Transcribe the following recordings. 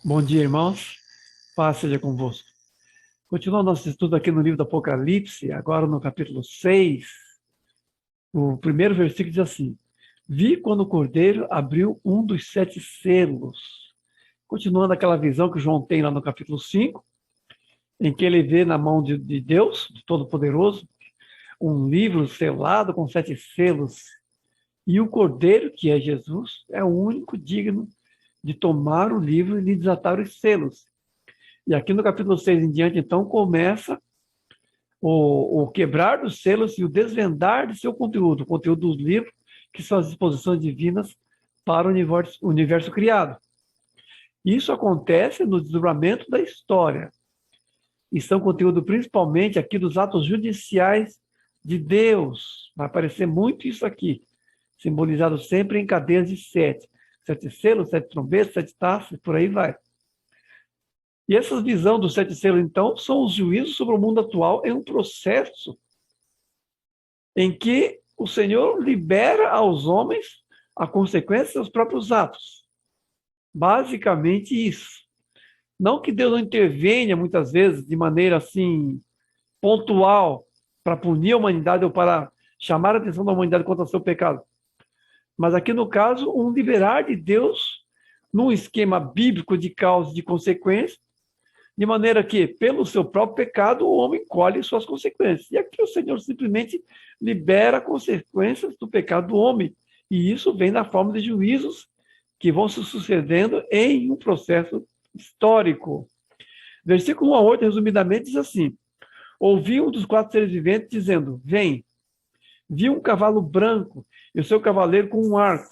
Bom dia, irmãos. Paz seja convosco. Continuando nosso estudo aqui no livro do Apocalipse, agora no capítulo 6, o primeiro versículo diz assim: Vi quando o Cordeiro abriu um dos sete selos. Continuando aquela visão que João tem lá no capítulo 5, em que ele vê na mão de Deus, de Todo-Poderoso, um livro selado com sete selos. E o Cordeiro, que é Jesus, é o único digno de tomar o livro e de desatar os selos. E aqui no capítulo 6 em diante, então, começa o quebrar dos selos e o desvendar de seu conteúdo, o conteúdo dos livros, que são as disposições divinas para o universo criado. Isso acontece no desdobramento da história. E são conteúdo principalmente aqui dos atos judiciais de Deus. Vai aparecer muito isso aqui, simbolizado sempre em cadeias de sete. Sete selos, sete trombetas, sete taças, por aí vai. E essa visão dos sete selos, então, são os juízos sobre o mundo atual em um processo em que o Senhor libera aos homens a consequência dos seus próprios atos. Basicamente isso. Não que Deus não intervenha muitas vezes de maneira assim pontual para punir a humanidade ou para chamar a atenção da humanidade contra o seu pecado. Mas aqui no caso, um liberar de Deus num esquema bíblico de causa e de consequência, de maneira que, pelo seu próprio pecado, o homem colhe suas consequências. E aqui o Senhor simplesmente libera consequências do pecado do homem. E isso vem na forma de juízos que vão se sucedendo em um processo histórico. Versículo 1 a 8, resumidamente, diz assim: Ouvi um dos quatro seres viventes dizendo: Vem. Vi um cavalo branco e o seu cavaleiro com um arco.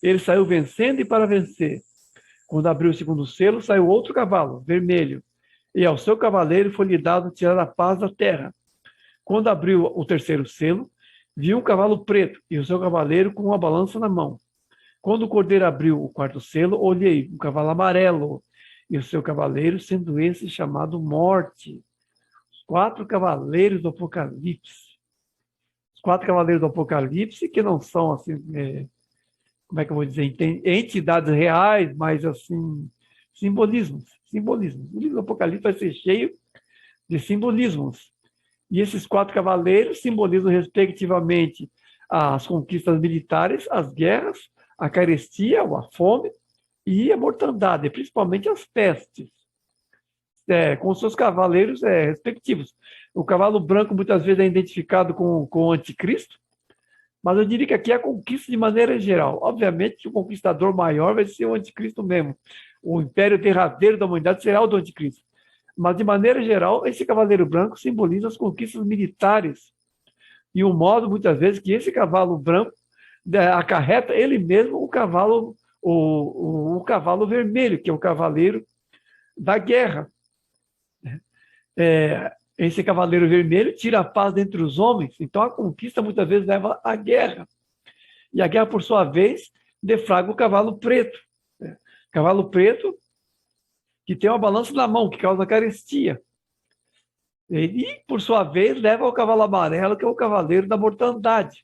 Ele saiu vencendo e para vencer. Quando abriu o segundo selo, saiu outro cavalo, vermelho, e ao seu cavaleiro foi-lhe dado tirar a paz da terra. Quando abriu o terceiro selo, viu um cavalo preto e o seu cavaleiro com uma balança na mão. Quando o cordeiro abriu o quarto selo, olhei um cavalo amarelo e o seu cavaleiro, sendo esse chamado Morte. Os quatro cavaleiros do Apocalipse. Os quatro cavaleiros do Apocalipse, que não são assim, como é que eu vou dizer, entidades reais, mas assim, simbolismos. Simbolismos. O livro do Apocalipse vai ser cheio de simbolismos. E esses quatro cavaleiros simbolizam, respectivamente, as conquistas militares, as guerras, a carestia, a fome e a mortandade, principalmente as pestes, com seus cavaleiros respectivos. O cavalo branco muitas vezes é identificado com o anticristo, mas eu diria que aqui é a conquista de maneira geral. Obviamente que o conquistador maior vai ser o anticristo mesmo. O império derradeiro da humanidade será o do anticristo. Mas, de maneira geral, esse cavaleiro branco simboliza as conquistas militares e o modo, muitas vezes, que esse cavalo branco acarreta ele mesmo o cavalo vermelho, que é o cavaleiro da guerra. Esse cavaleiro vermelho tira a paz dentre os homens, então a conquista muitas vezes leva à guerra. E a guerra, por sua vez, deflagra o cavalo preto. Cavalo preto que tem uma balança na mão, que causa carestia. E, por sua vez, leva ao cavalo amarelo, que é o cavaleiro da mortandade.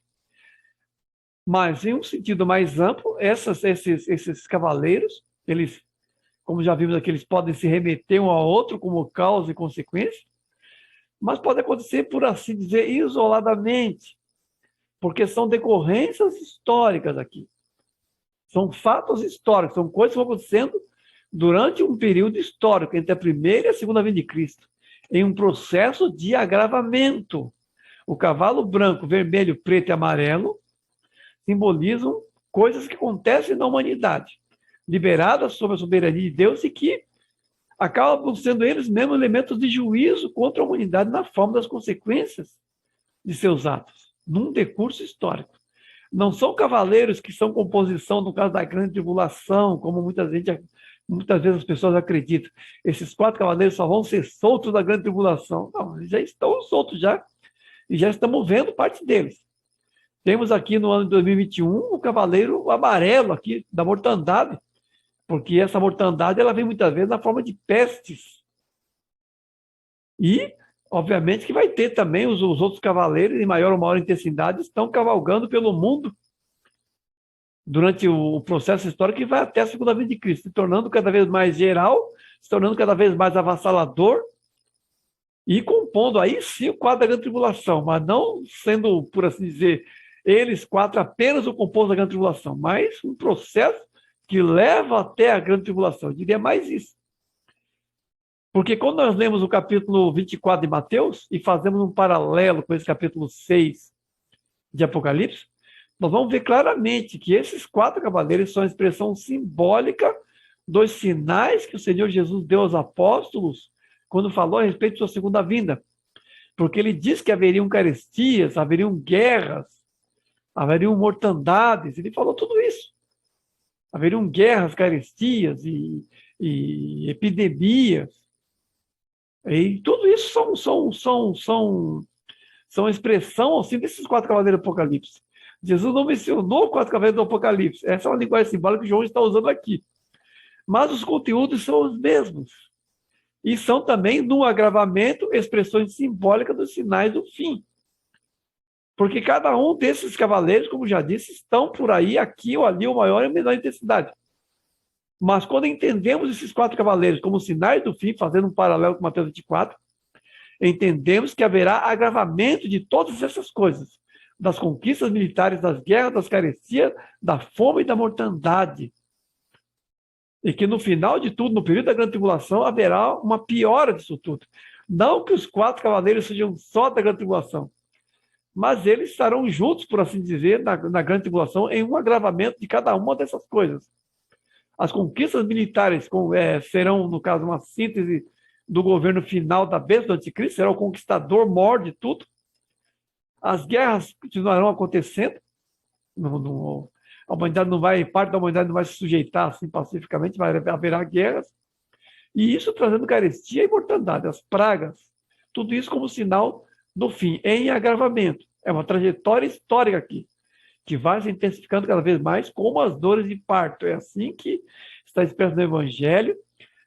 Mas, em um sentido mais amplo, esses cavaleiros, eles, como já vimos aqui, eles podem se remeter um ao outro como causa e consequência, mas pode acontecer, por assim dizer, isoladamente, porque são decorrências históricas aqui. São fatos históricos, são coisas que vão acontecendo durante um período histórico, entre a primeira e a segunda vinda de Cristo, em um processo de agravamento. O cavalo branco, vermelho, preto e amarelo simbolizam coisas que acontecem na humanidade, liberadas sob a soberania de Deus e que acabam sendo eles mesmos elementos de juízo contra a humanidade na forma das consequências de seus atos, num decurso histórico. Não são cavaleiros que são composição, no caso da grande tribulação, como muitas vezes as pessoas acreditam. Esses quatro cavaleiros só vão ser soltos da grande tribulação. Não, eles já estão soltos já, e já estamos vendo parte deles. Temos aqui no ano de 2021 o cavaleiro amarelo aqui da mortandade, porque essa mortandade ela vem muitas vezes na forma de pestes. E, obviamente, que vai ter também os outros cavaleiros, em maior ou maior intensidade, estão cavalgando pelo mundo, durante o processo histórico que vai até a segunda vinda de Cristo, se tornando cada vez mais geral, se tornando cada vez mais avassalador e compondo aí sim o quadro da grande tribulação, mas não sendo, por assim dizer, eles quatro apenas o composto da grande tribulação, mas um processo que leva até a grande tribulação. Eu diria mais isso. Porque quando nós lemos o capítulo 24 de Mateus e fazemos um paralelo com esse capítulo 6 de Apocalipse, nós vamos ver claramente que esses quatro cavaleiros são a expressão simbólica dos sinais que o Senhor Jesus deu aos apóstolos quando falou a respeito de sua segunda vinda. Porque ele disse que haveriam carestias, haveriam guerras, haveriam mortandades, ele falou tudo isso. Haveriam guerras, carestias e epidemias. E tudo isso são expressão assim, desses quatro cavaleiros do Apocalipse. Jesus não mencionou quatro cavaleiros do Apocalipse. Essa é uma linguagem simbólica que João está usando aqui. Mas os conteúdos são os mesmos. E são também, no agravamento, expressões simbólicas dos sinais do fim. Porque cada um desses cavaleiros, como já disse, estão por aí, aqui ou ali, ou maior e menor intensidade. Mas quando entendemos esses quatro cavaleiros como sinais do fim, fazendo um paralelo com Mateus 24, entendemos que haverá agravamento de todas essas coisas, das conquistas militares, das guerras, das carecias, da fome e da mortandade. E que no final de tudo, no período da grande tribulação, haverá uma piora disso tudo. Não que os quatro cavaleiros sejam só da grande tribulação, mas eles estarão juntos, por assim dizer, na grande tribulação, em um agravamento de cada uma dessas coisas. As conquistas militares serão, no caso, uma síntese do governo final da besta do anticristo, será o conquistador maior de tudo. As guerras continuarão acontecendo. A humanidade não vai, parte da humanidade não vai se sujeitar assim pacificamente, haverá guerras. E isso trazendo carestia e mortandade, as pragas. Tudo isso como sinal do fim, em agravamento. É uma trajetória histórica aqui, que vai se intensificando cada vez mais, como as dores de parto. É assim que está expresso no Evangelho,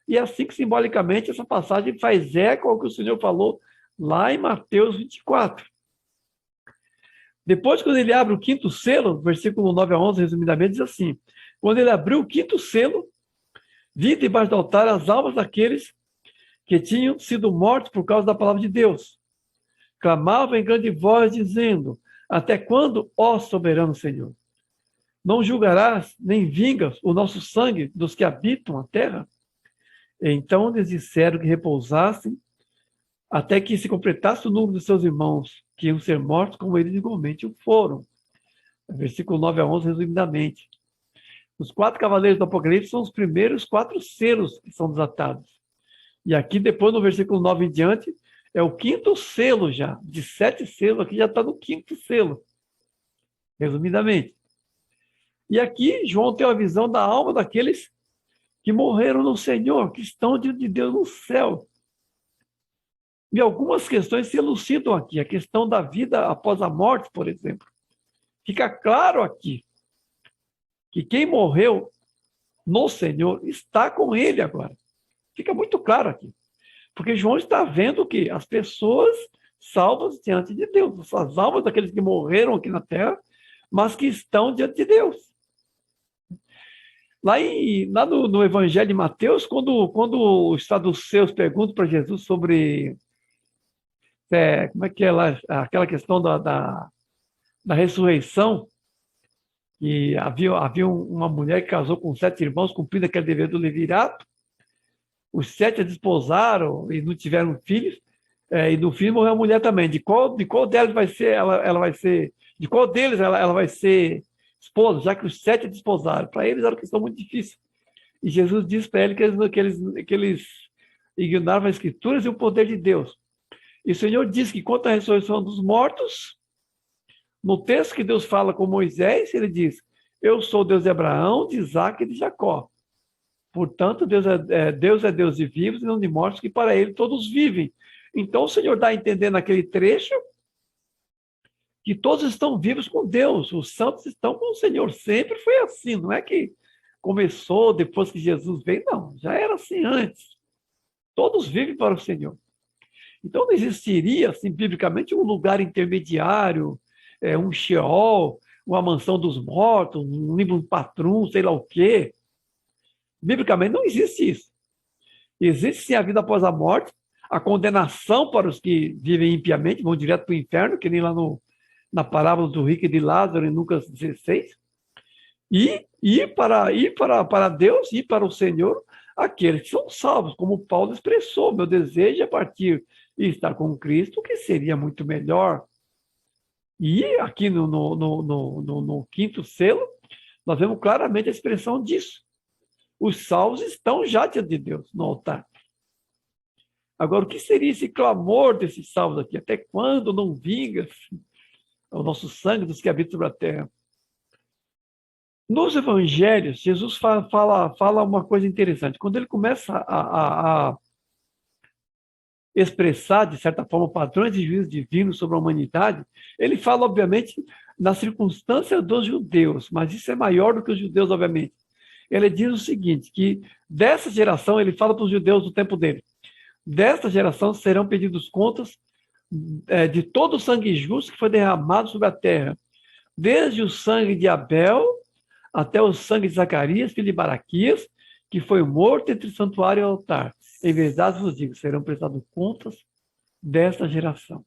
e é assim que simbolicamente essa passagem faz eco ao que o Senhor falou lá em Mateus 24. Depois, quando ele abre o quinto selo, versículo 9 a 11, resumidamente, diz assim: quando ele abriu o quinto selo, vi debaixo do altar as almas daqueles que tinham sido mortos por causa da palavra de Deus. Clamavam em grande voz, dizendo: até quando, ó soberano Senhor? Não julgarás nem vingas o nosso sangue dos que habitam a terra? Então lhes disseram que repousassem até que se completasse o número de seus irmãos, que iam ser mortos como eles igualmente o foram. Versículo 9 a 11, resumidamente. Os quatro cavaleiros do Apocalipse são os primeiros quatro selos que são desatados. E aqui, depois, no versículo 9 em diante, é o quinto selo já. De 7 selos, aqui já está no quinto selo. Resumidamente. E aqui, João tem a visão da alma daqueles que morreram no Senhor, que estão diante de Deus no céu. E algumas questões se elucidam aqui. A questão da vida após a morte, por exemplo. Fica claro aqui que quem morreu no Senhor está com ele agora. Fica muito claro aqui. Porque João está vendo que as pessoas salvas diante de Deus, as almas daqueles que morreram aqui na terra, mas que estão diante de Deus. Lá no Evangelho de Mateus, quando os saduceus perguntam para Jesus sobre como é que é lá, aquela questão da ressurreição, que havia uma mulher que casou com 7 irmãos, cumprindo aquele dever do levirato, os 7 a desposaram e não tiveram filhos, e no fim morreu a mulher também. De qual deles vai ser, ela vai ser, de qual deles ela vai ser esposa, já que os 7 a desposaram? Para eles era uma questão muito difícil. E Jesus disse para eles que eles ignoravam as Escrituras e o poder de Deus. E o Senhor disse que quanto à ressurreição dos mortos, no texto que Deus fala com Moisés, ele diz: eu sou Deus de Abraão, de Isaac e de Jacó. Portanto, Deus é Deus de vivos e não de mortos, que para ele todos vivem. Então, o Senhor dá a entender naquele trecho que todos estão vivos com Deus, os santos estão com o Senhor. Sempre foi assim, não é que começou depois que Jesus veio, não, já era assim antes. Todos vivem para o Senhor. Então, não existiria, assim, biblicamente, um lugar intermediário, um Sheol, uma mansão dos mortos, um livro patrão, sei lá o quê. Biblicamente não existe isso. Existe sim a vida após a morte, a condenação para os que vivem impiamente, vão direto para o inferno, que nem lá na parábola do rico e de Lázaro, em Lucas 16. E para Deus e para o Senhor, aqueles que são salvos, como Paulo expressou, meu desejo é partir e estar com Cristo, que seria muito melhor. E aqui no quinto selo, nós vemos claramente a expressão disso. Os salvos estão já diante de Deus, no altar. Agora, o que seria esse clamor desses salvos aqui? Até quando não vinga o nosso sangue dos que habitam sobre a terra? Nos evangelhos, Jesus fala uma coisa interessante. Quando ele começa a expressar, de certa forma, padrões de juízo divino sobre a humanidade, ele fala, obviamente, na circunstância dos judeus, mas isso é maior do que os judeus, obviamente. Ele diz o seguinte, que dessa geração, ele fala para os judeus do tempo dele, desta geração serão pedidos contas de todo o sangue justo que foi derramado sobre a terra, desde o sangue de Abel até o sangue de Zacarias, filho de Baraquias, que foi morto entre o santuário e o altar. Em verdade vos digo, serão prestadas contas desta geração.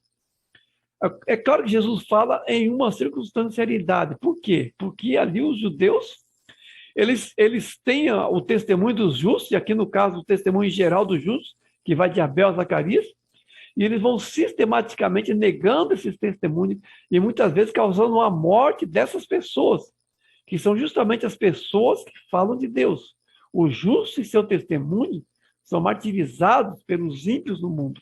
É claro que Jesus fala em uma circunstancialidade. Por quê? Porque ali os judeus, eles têm o testemunho dos justos, e aqui no caso o testemunho geral dos justos, que vai de Abel a Zacarias, e eles vão sistematicamente negando esses testemunhos e muitas vezes causando a morte dessas pessoas, que são justamente as pessoas que falam de Deus. Os justos e seu testemunho são martirizados pelos ímpios no mundo.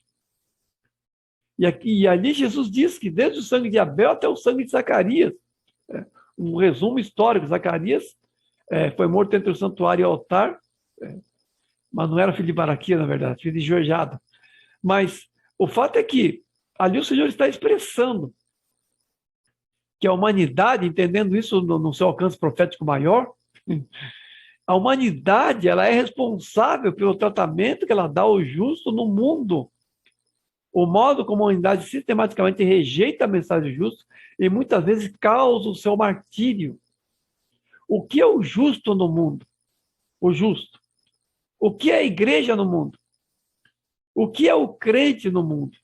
E ali Jesus diz que desde o sangue de Abel até o sangue de Zacarias, um resumo histórico, Zacarias foi morto entre o santuário e o altar, mas não era filho de Baraquias, na verdade, filho de Jorjada. Mas o fato é que ali o Senhor está expressando que a humanidade, entendendo isso no seu alcance profético maior, a humanidade ela é responsável pelo tratamento que ela dá ao justo no mundo. O modo como a humanidade sistematicamente rejeita a mensagem justa e muitas vezes causa o seu martírio. O que é o justo no mundo? O justo. O que é a igreja no mundo? O que é o crente no mundo?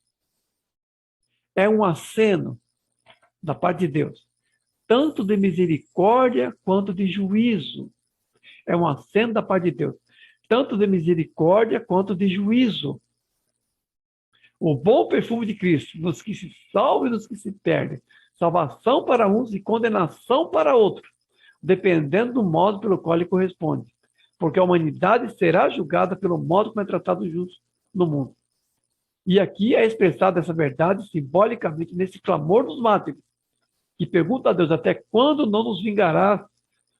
É um aceno da parte de Deus, tanto de misericórdia quanto de juízo. É um aceno da parte de Deus, tanto de misericórdia quanto de juízo. O bom perfume de Cristo, nos que se salvam e nos que se perdem. Salvação para uns e condenação para outros, dependendo do modo pelo qual ele corresponde. Porque a humanidade será julgada pelo modo como é tratado o justo no mundo. E aqui é expressada essa verdade simbolicamente nesse clamor dos mártires, que pergunta a Deus, até quando não nos vingará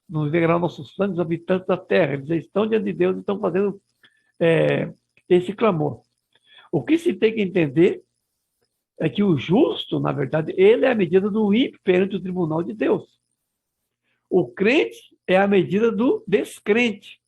nossos sangue, os habitantes da terra? Eles já estão diante de Deus e estão fazendo esse clamor. O que se tem que entender é que o justo, na verdade, ele é a medida do ímpio perante o tribunal de Deus. O crente é a medida do descrente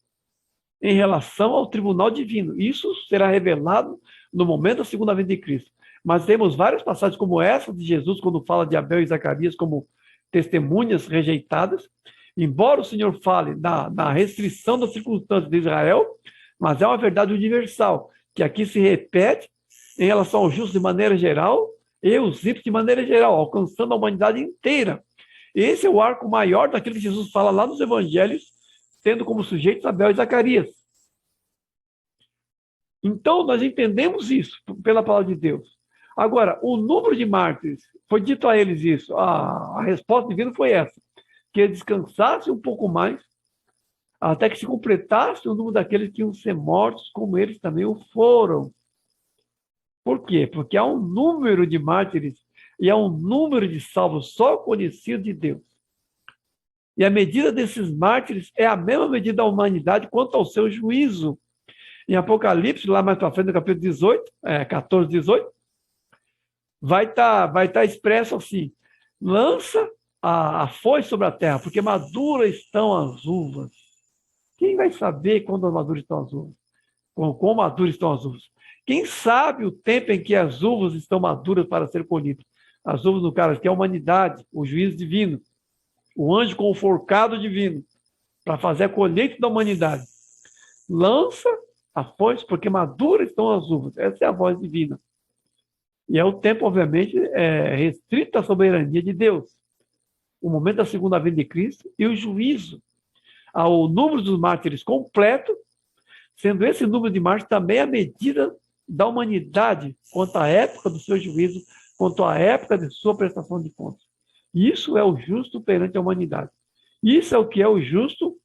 em relação ao tribunal divino. Isso será revelado no momento da segunda vinda de Cristo. Mas temos várias passagens como essa de Jesus, quando fala de Abel e Zacarias como testemunhas rejeitadas. Embora o Senhor fale na restrição das circunstâncias de Israel, mas é uma verdade universal, que aqui se repete em relação aos justos de maneira geral e os ímpios de maneira geral, alcançando a humanidade inteira. Esse é o arco maior daquilo que Jesus fala lá nos evangelhos, tendo como sujeitos Abel e Zacarias. Então, nós entendemos isso pela palavra de Deus. Agora, o número de mártires, foi dito a eles isso, a resposta divina foi essa, que eles descansassem um pouco mais, até que se completasse o número daqueles que iam ser mortos, como eles também o foram. Por quê? Porque há um número de mártires e há um número de salvos só conhecido de Deus. E a medida desses mártires é a mesma medida da humanidade quanto ao seu juízo. Em Apocalipse, lá mais para frente, no capítulo 18, 14, 18, vai tá expresso assim: lança a foice sobre a terra, porque maduras estão as uvas. Quem vai saber quando maduras estão as uvas? Quão maduras estão as uvas? Quem sabe o tempo em que as uvas estão maduras para ser colhidas? As uvas, no caso, que é a humanidade, o juízo divino. o anjo com o forcado divino, para fazer a colheita da humanidade. Lança a foice, porque maduras estão as uvas. Essa é a voz divina. E é o tempo, obviamente, restrito à soberania de Deus. O momento da segunda vinda de Cristo e o juízo ao número dos mártires completo, sendo esse número de mártires também a medida da humanidade quanto à época do seu juízo, quanto à época de sua prestação de contas. Isso é o justo perante a humanidade. Isso é o que é o justo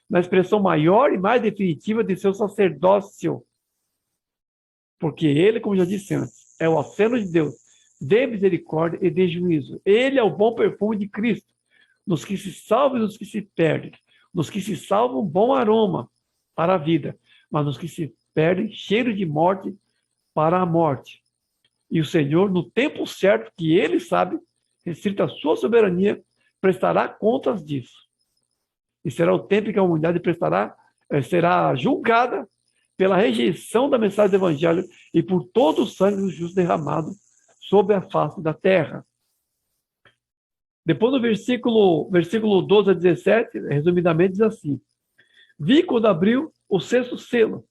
na expressão maior e mais definitiva de seu sacerdócio. Porque ele, como já disse antes, é o aceno de Deus, de misericórdia e de juízo. Ele é o bom perfume de Cristo, nos que se salvam e nos que se perdem. Nos que se salvam, bom aroma para a vida, mas nos que se perdem, cheiro de morte para a morte. E o Senhor, no tempo certo, que ele sabe, restrito à sua soberania, prestará contas disso. E será o tempo em que a humanidade será julgada pela rejeição da mensagem do Evangelho e por todo o sangue do justo derramado sobre a face da terra. Depois no versículo 12 a 17, resumidamente diz assim: vi quando abriu o sexto selo,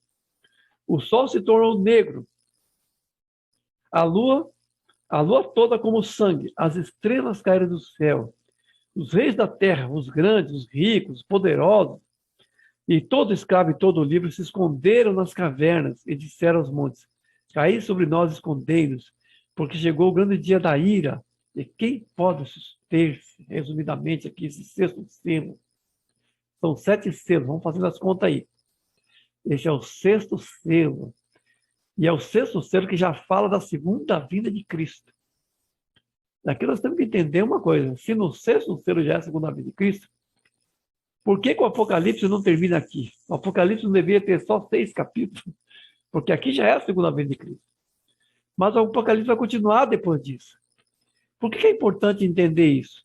o sol se tornou negro, a lua toda como sangue, as estrelas caíram do céu, os reis da terra, os grandes, os ricos, os poderosos, e todo escravo e todo livre se esconderam nas cavernas e disseram aos montes: caí sobre nós, escondei-nos, porque chegou o grande dia da ira. E quem pode suster-se, resumidamente aqui, esse sexto selo? São 7 selos, vamos fazendo as contas aí. Esse é o sexto selo. E é o sexto selo que já fala da segunda vinda de Cristo. Daqui nós temos que entender uma coisa: se no sexto selo já é a segunda vinda de Cristo, por que o Apocalipse não termina aqui? O Apocalipse não deveria ter só 6 capítulos, porque aqui já é a segunda vinda de Cristo. Mas o Apocalipse vai continuar depois disso. Por que é importante entender isso?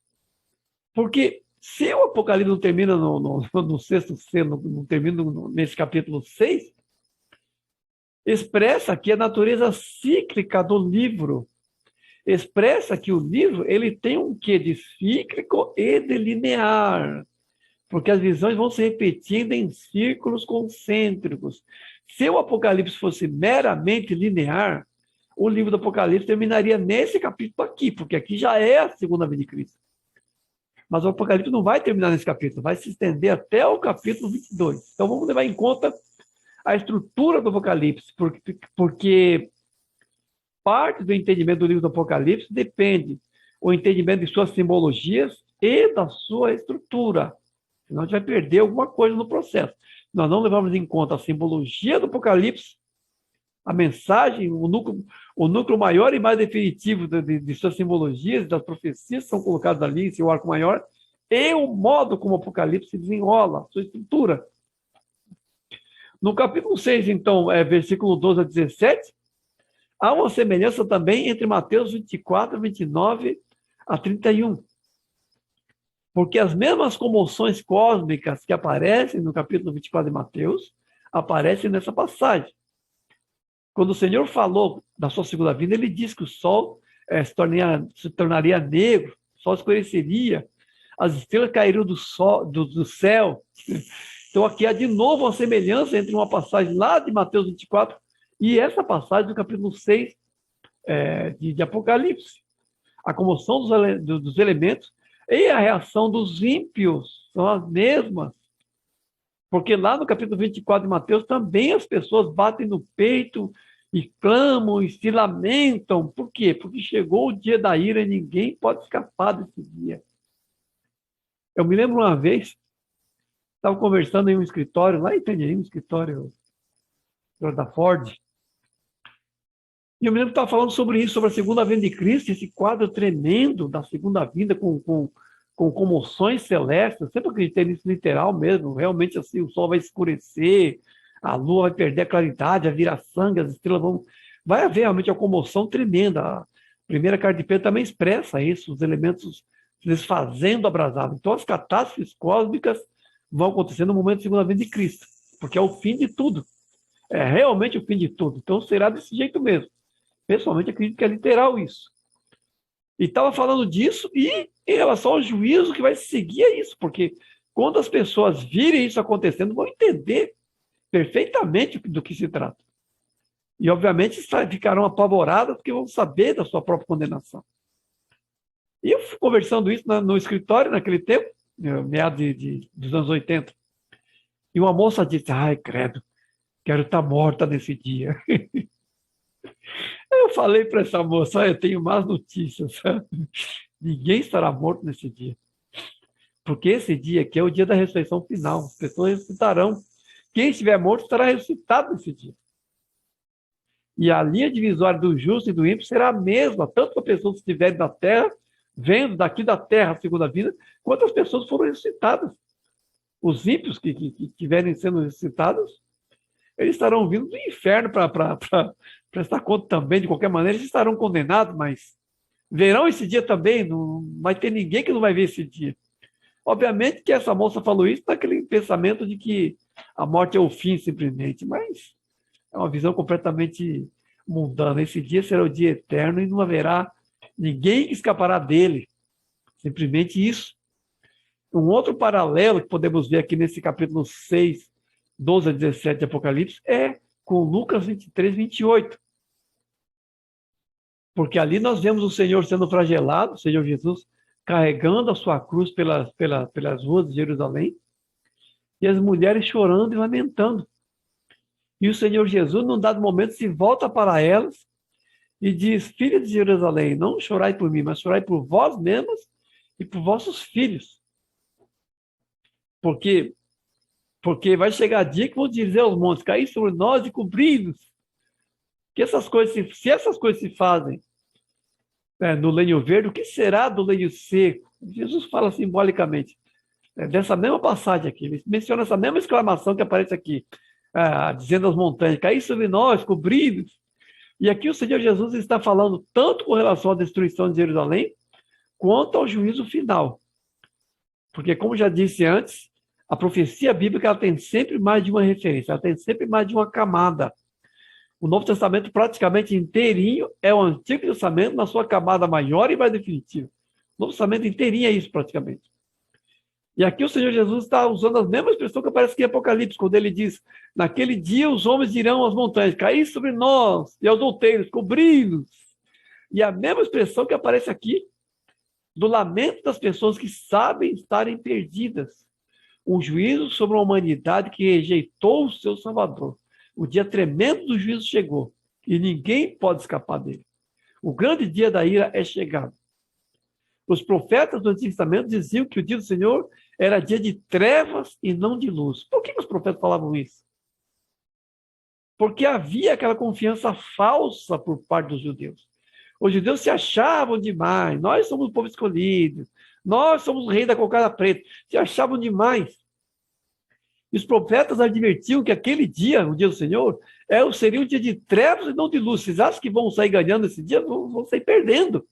Porque se o Apocalipse não termina no sexto selo, não termina nesse capítulo 6, expressa aqui a natureza cíclica do livro. Expressa que o livro ele tem um quê de cíclico e de linear, porque as visões vão se repetindo em círculos concêntricos. Se o Apocalipse fosse meramente linear, o livro do Apocalipse terminaria nesse capítulo aqui, porque aqui já é a segunda vinda de Cristo. Mas o Apocalipse não vai terminar nesse capítulo, vai se estender até o capítulo 22. Então vamos levar em conta a estrutura do Apocalipse, porque parte do entendimento do livro do Apocalipse depende do entendimento de suas simbologias e da sua estrutura. Senão a gente vai perder alguma coisa no processo. Nós não levamos em conta a simbologia do Apocalipse, a mensagem, o núcleo maior e mais definitivo de suas simbologias, das profecias que são colocadas ali em seu arco maior, e o modo como o Apocalipse se desenrola, sua estrutura. No capítulo 6, então, versículo 12 a 17, há uma semelhança também entre Mateus 24, 29 a 31. Porque as mesmas comoções cósmicas que aparecem no capítulo 24 de Mateus, aparecem nessa passagem. Quando o Senhor falou da sua segunda vinda, ele disse que o sol se tornaria negro, o sol escureceria, as estrelas cairiam do céu. Então aqui há de novo uma semelhança entre uma passagem lá de Mateus 24 e essa passagem do capítulo 6 de Apocalipse. A comoção dos elementos e a reação dos ímpios são as mesmas. Porque lá no capítulo 24 de Mateus também as pessoas batem no peito e clamam e se lamentam. Por quê? Porque chegou o dia da ira e ninguém pode escapar desse dia. Eu me lembro uma vez, estava conversando em um escritório, lá em Itanhaém, um escritório da Ford, e eu me lembro que estava falando sobre isso, sobre a segunda vinda de Cristo, esse quadro tremendo da segunda vinda com comoções celestes. Eu sempre acreditei nisso literal mesmo, realmente assim, o sol vai escurecer, a lua vai perder a claridade, vai virar sangue, as estrelas vão... Vai haver realmente uma comoção tremenda. A primeira carta de Pedro também expressa isso, os elementos se desfazendo abrasados. Então as catástrofes cósmicas vão acontecer no momento da segunda vinda de Cristo, porque é o fim de tudo. É realmente o fim de tudo. Então será desse jeito mesmo. Pessoalmente acredito que é literal isso. E estava falando disso e em relação ao juízo que vai seguir a isso, porque quando as pessoas virem isso acontecendo, vão entender perfeitamente do que se trata. E, obviamente, ficarão apavoradas porque vão saber da sua própria condenação. E eu fui conversando isso no escritório naquele tempo, meados dos anos 80. E uma moça disse, ai, credo, quero estar morta nesse dia. Eu falei para essa moça, eu tenho más notícias, sabe? Ninguém estará morto nesse dia. Porque esse dia aqui é o dia da ressurreição final. As pessoas ressuscitarão. Quem estiver morto estará ressuscitado nesse dia. E a linha divisória do justo e do ímpio será a mesma, tanto para pessoas que estiverem na terra, vendo daqui da terra a segunda vida, quanto as pessoas que foram ressuscitadas. Os ímpios que estiverem sendo ressuscitados, eles estarão vindo do inferno para prestar conta também, de qualquer maneira, eles estarão condenados, mas verão esse dia também, não vai ter ninguém que não vai ver esse dia. Obviamente que essa moça falou isso naquele pensamento de que a morte é o fim, simplesmente, mas é uma visão completamente mundana. Esse dia será o dia eterno e não haverá ninguém que escapará dele. Simplesmente isso. Um outro paralelo que podemos ver aqui nesse capítulo 6, 12 a 17 de Apocalipse é com Lucas 23, 28. Porque ali nós vemos o Senhor sendo flagelado, o Senhor Jesus carregando a sua cruz pelas ruas de Jerusalém, e as mulheres chorando e lamentando. E o Senhor Jesus, num dado momento, se volta para elas e diz, filhas de Jerusalém, não chorai por mim, mas chorai por vós mesmas e por vossos filhos. Porque vai chegar dia que vão dizer aos montes, cair sobre nós e cobrir-nos. Que essas coisas, se essas coisas se fazem no lenho verde, o que será do lenho seco? Jesus fala simbolicamente, dessa mesma passagem aqui, ele menciona essa mesma exclamação que aparece aqui, dizendo às montanhas, cair sobre nós, cobrir-nos. E aqui o Senhor Jesus está falando tanto com relação à destruição de Jerusalém, quanto ao juízo final. Porque, como já disse antes, a profecia bíblica ela tem sempre mais de uma referência, ela tem sempre mais de uma camada. O Novo Testamento praticamente inteirinho é o Antigo Testamento na sua camada maior e mais definitiva. O Novo Testamento inteirinho é isso praticamente. E aqui o Senhor Jesus está usando a mesma expressão que aparece aqui em Apocalipse, quando ele diz, naquele dia os homens dirão às montanhas, cair sobre nós, e aos outeiros, cobri-los. E a mesma expressão que aparece aqui, do lamento das pessoas que sabem estarem perdidas. Um juízo sobre uma humanidade que rejeitou o seu Salvador. O dia tremendo do juízo chegou e ninguém pode escapar dele. O grande dia da ira é chegado. Os profetas do Antigo Testamento diziam que o dia do Senhor era dia de trevas e não de luz. Por que os profetas falavam isso? Porque havia aquela confiança falsa por parte dos judeus. Os judeus se achavam demais. Nós somos o povo escolhido. Nós somos o rei da cocada preta. Se achavam demais. E os profetas advertiam que aquele dia, o dia do Senhor, seria um dia de trevas e não de luz. Vocês acham que vão sair ganhando esse dia? Vão sair perdendo.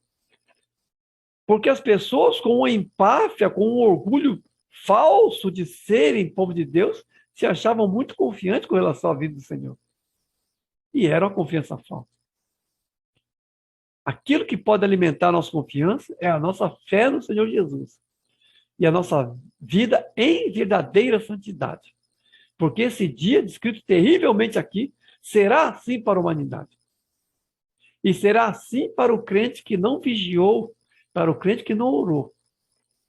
Porque as pessoas com uma empáfia, com um orgulho falso de serem povo de Deus, se achavam muito confiantes com relação à vida do Senhor. E era uma confiança falsa. Aquilo que pode alimentar a nossa confiança é a nossa fé no Senhor Jesus. E a nossa vida em verdadeira santidade. Porque esse dia, descrito terrivelmente aqui, será assim para a humanidade. E será assim para o crente que não vigiou, para o crente que não orou,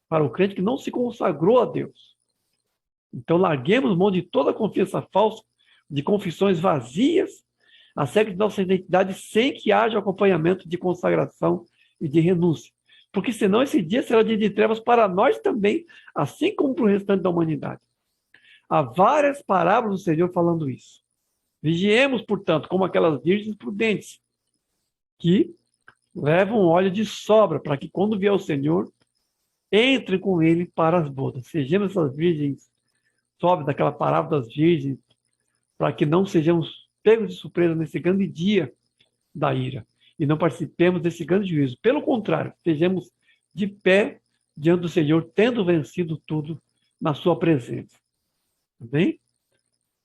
para o crente que não se consagrou a Deus. Então larguemos mão de toda confiança falsa, de confissões vazias, acerca de nossa identidade, sem que haja acompanhamento de consagração e de renúncia. Porque senão esse dia será dia de trevas para nós também, assim como para o restante da humanidade. Há várias parábolas do Senhor falando isso. Vigiemos, portanto, como aquelas virgens prudentes, que levam óleo de sobra, para que quando vier o Senhor, entre com ele para as bodas. Sejamos essas virgens, sobe daquela parábola das virgens, para que não sejamos pegos de surpresa nesse grande dia da ira e não participemos desse grande juízo. Pelo contrário, estejamos de pé diante do Senhor, tendo vencido tudo na sua presença. Amém?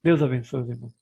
Deus abençoe, irmão.